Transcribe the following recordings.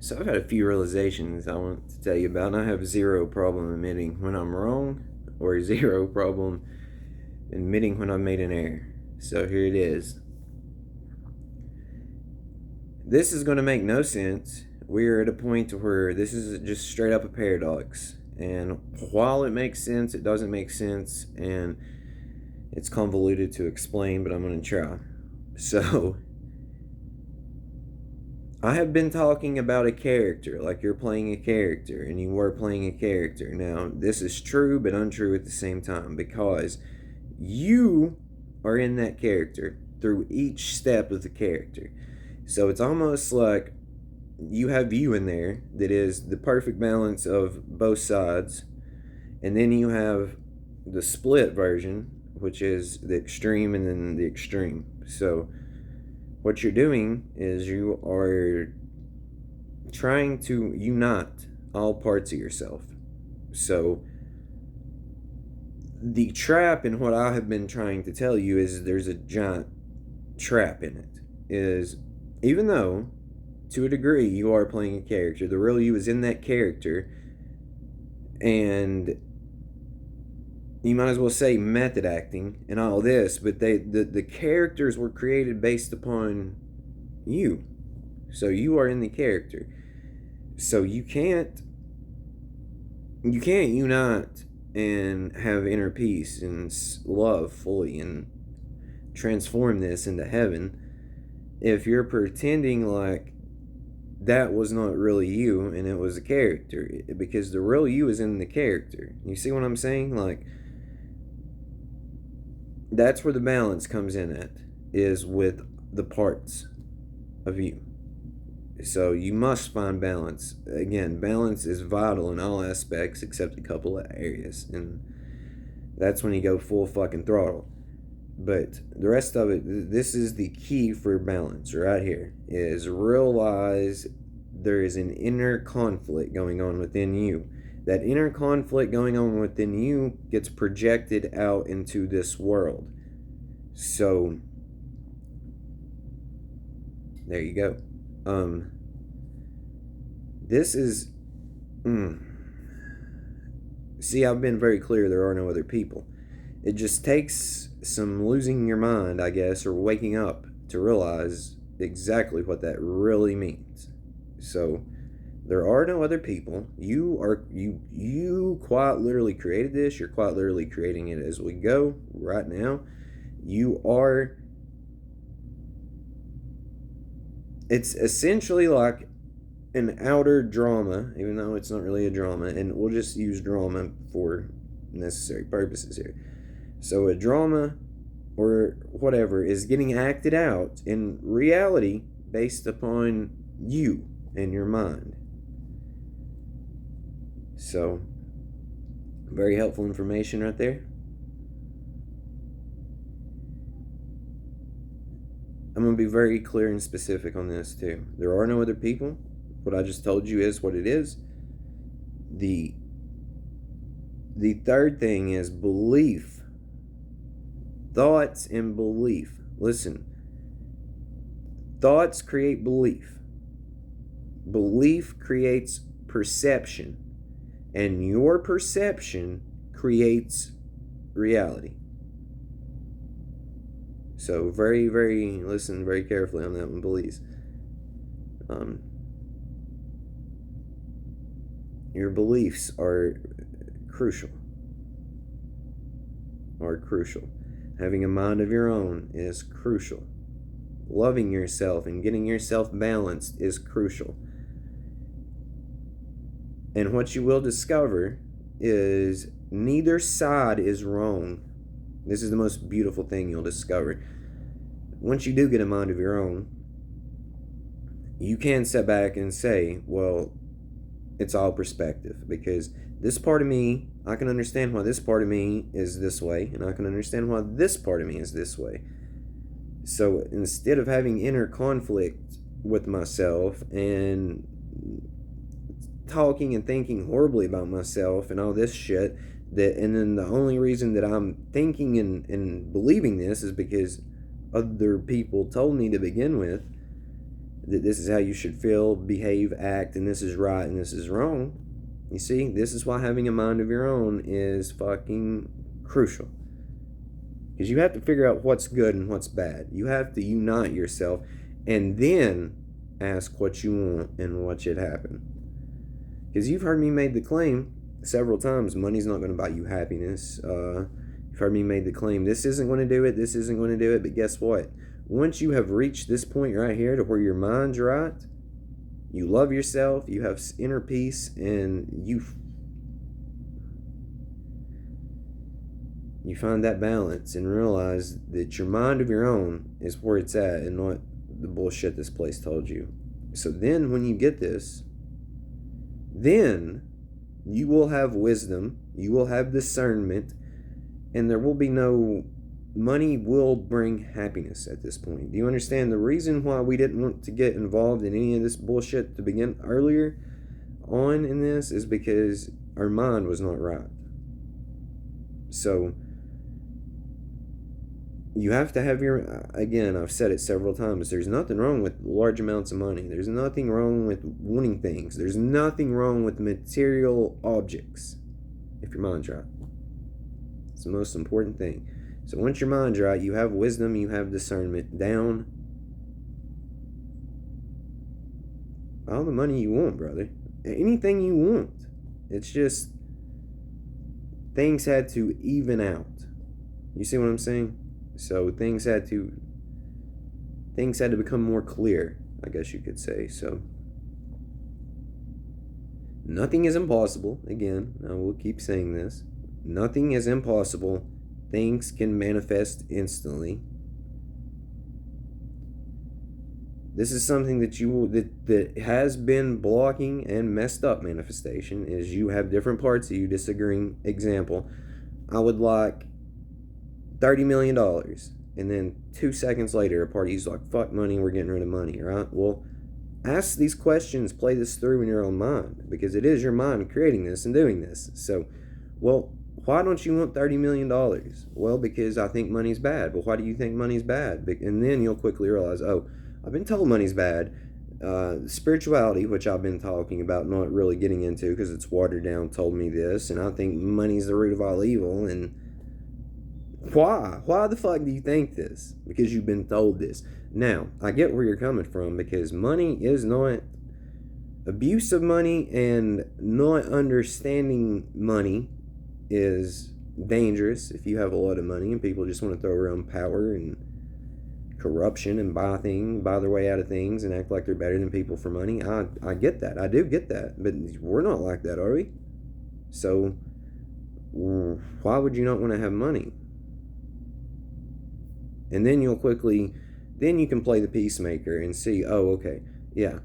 So I've had a few realizations I want to tell you about, and I have zero problem admitting when I'm wrong, or zero problem admitting when I've made an error. So here it is. This is going to make no sense. We're at a point where this is just straight up a paradox. And while it makes sense, it doesn't make sense, and it's convoluted to explain, but I'm going to try. So, I have been talking about a character, like you're playing a character, and you were playing a character. Now, this is true but untrue at the same time, because you are in that character through each step of the character. So it's almost like you have you in there that is the perfect balance of both sides, and then you have the split version, which is the extreme and then the extreme. So what you're doing is you are trying to unite all parts of yourself. So the trap in what I have been trying to tell you is there's a giant trap in it. Is even though to a degree you are playing a character, the real you is in that character, and you might as well say method acting and all this, but the characters were created based upon you. So you are in the character. So you can't unite and have inner peace and love fully and transform this into heaven if you're pretending like that was not really you and it was a character, because the real you is in the character. You see what I'm saying? Like, that's where the balance comes in at, is with the parts of you. So you must find balance. Again, balance is vital in all aspects except a couple of areas, and that's when you go full fucking throttle. But the rest of it, this is the key for balance right here, is realize there is an inner conflict going on within you. That inner conflict going on within you gets projected out into this world. So there you go. This is see, I've been very clear there are no other people. It just takes some losing your mind, I guess, or waking up to realize exactly what that really means. So there are no other people. You quite literally created this. You're quite literally creating it as we go right now. You are. It's essentially like an outer drama, even though it's not really a drama, and we'll just use drama for necessary purposes here. So a drama or whatever is getting acted out in reality based upon you and your mind. So, very helpful information right there. I'm going to be very clear and specific on this too. There are no other people. What I just told you is what it is. The third thing is belief. Thoughts and belief. Listen. Thoughts create belief. Belief creates perception. And your perception creates reality. So listen very carefully on that one, please. Your beliefs are crucial. Having a mind of your own is crucial. Loving yourself and getting yourself balanced is crucial. And what you will discover is neither side is wrong. This is the most beautiful thing you'll discover. Once you do get a mind of your own, you can sit back and say, well, it's all perspective, because this part of me, I can understand why this part of me is this way, and I can understand why this part of me is this way. So instead of having inner conflict with myself and talking and thinking horribly about myself and all this shit, and then the only reason that I'm thinking and believing this is because other people told me to begin with, that this is how you should feel, behave, act, and this is right and this is wrong. You see, this is why having a mind of your own is fucking crucial. Because you have to figure out what's good and what's bad. You have to unite yourself and then ask what you want and what should happen. Because you've heard me make the claim several times, money's not going to buy you happiness. You've heard me make the claim, this isn't going to do it, this isn't going to do it, but guess what? Once you have reached this point right here to where your mind's right, you love yourself, you have inner peace, and you find that balance and realize that your mind of your own is where it's at and not the bullshit this place told you. So then when you get this, then you will have wisdom, you will have discernment, and there will be no... Money will bring happiness at this point. Do you understand the reason why we didn't want to get involved in any of this bullshit to begin earlier on in this is because our mind was not right. So you have to have your... Again, I've said it several times, there's nothing wrong with large amounts of money. There's nothing wrong with wanting things. There's nothing wrong with material objects if your mind's right. It's the most important thing. So once your mind's right, you have wisdom, you have discernment down. All the money you want, brother. Anything you want. It's just things had to even out. You see what I'm saying? So things had to become more clear, I guess you could say. So nothing is impossible. Again, I will keep saying this. Nothing is impossible. Things can manifest instantly. This is something that has been blocking and messed up manifestation, is you have different parts of you disagreeing. Example, I would like $30 million, and then 2 seconds later a party's like, fuck money, we're getting rid of money, right? Well, ask these questions, play this through in your own mind, because it is your mind creating this and doing this. So, well, why don't you want $30 million? Well, because I think money's bad. Well, why do you think money's bad? And then you'll quickly realize, oh, I've been told money's bad. Spirituality, which I've been talking about, not really getting into because it's watered down, told me this, and I think money's the root of all evil. And why? Why the fuck do you think this? Because you've been told this. Now, I get where you're coming from, because money is not... Abuse of money and not understanding money is dangerous if you have a lot of money and people just want to throw around power and corruption and buy their way out of things and act like they're better than people for money. I get that. I do get that. But we're not like that, are we? So why would you not want to have money? And then you can play the peacemaker and see, oh, okay, yeah.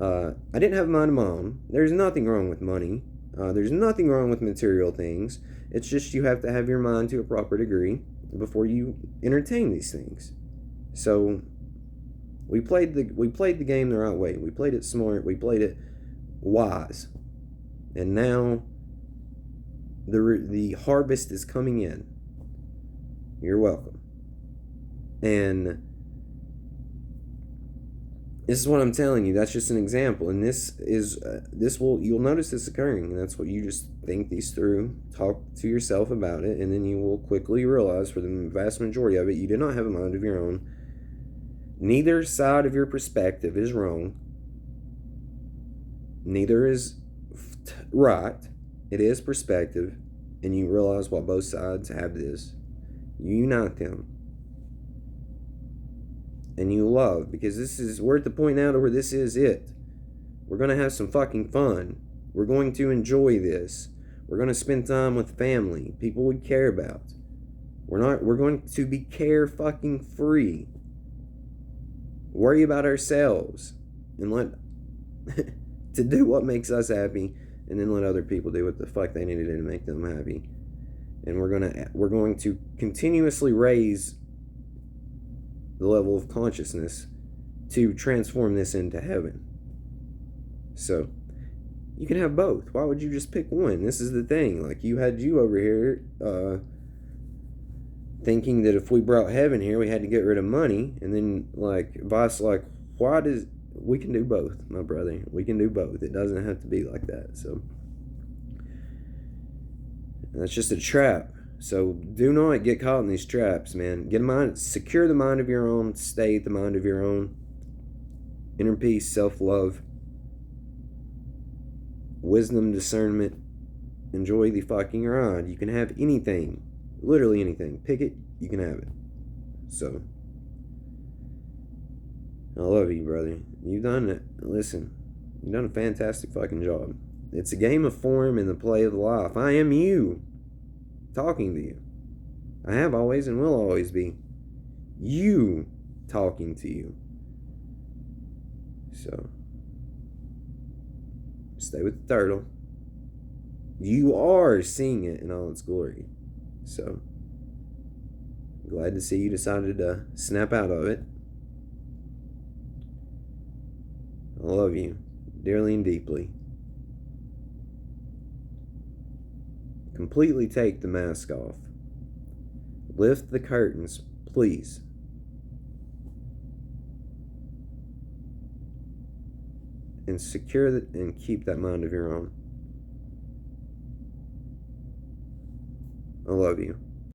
I didn't have a mind of my own. There's nothing wrong with money. There's nothing wrong with material things. It's just you have to have your mind to a proper degree before you entertain these things. So we played the game the right way. We played it smart. We played it wise. And now the harvest is coming in. You're welcome. And this is what I'm telling you. That's just an example, and you'll notice this occurring, and that's what you just think these through, talk to yourself about it, and then you will quickly realize, for the vast majority of it, you did not have a mind of your own. Neither side of your perspective is wrong. Neither is right. It is perspective, and you realize while both sides have this, you unite them. And you love, because we're at the point now to where this is it. We're going to have some fucking fun. We're going to enjoy this. We're going to spend time with family, people we care about. We're going to be care fucking free. Worry about ourselves and to do what makes us happy, and then let other people do what the fuck they need to do to make them happy. And we're going to continuously raise the level of consciousness to transform this into heaven. So you can have both. Why would you just pick one? This is the thing. Like, you had you over here thinking that if we brought heaven here, we had to get rid of money. And then, like, Vice, like, why does... we can do both, my brother. We can do both. It doesn't have to be like that. So that's just a trap. So do not get caught in these traps, man. Get a mind, secure the mind of your own state, the mind of your own inner peace, self-love, wisdom, discernment. Enjoy the fucking ride. You can have anything, literally anything. Pick it, you can have it. So I love you, brother. You've done it. Listen, you've done a fantastic fucking job. It's a game of form and the play of life. I am you, talking to you. I have always and will always be you talking to you. So stay with the turtle. You are seeing it in all its glory. So glad to see you decided to snap out of it. I love you dearly and deeply. Completely take the mask off. Lift the curtains, please. And secure and keep that mind of your own. I love you.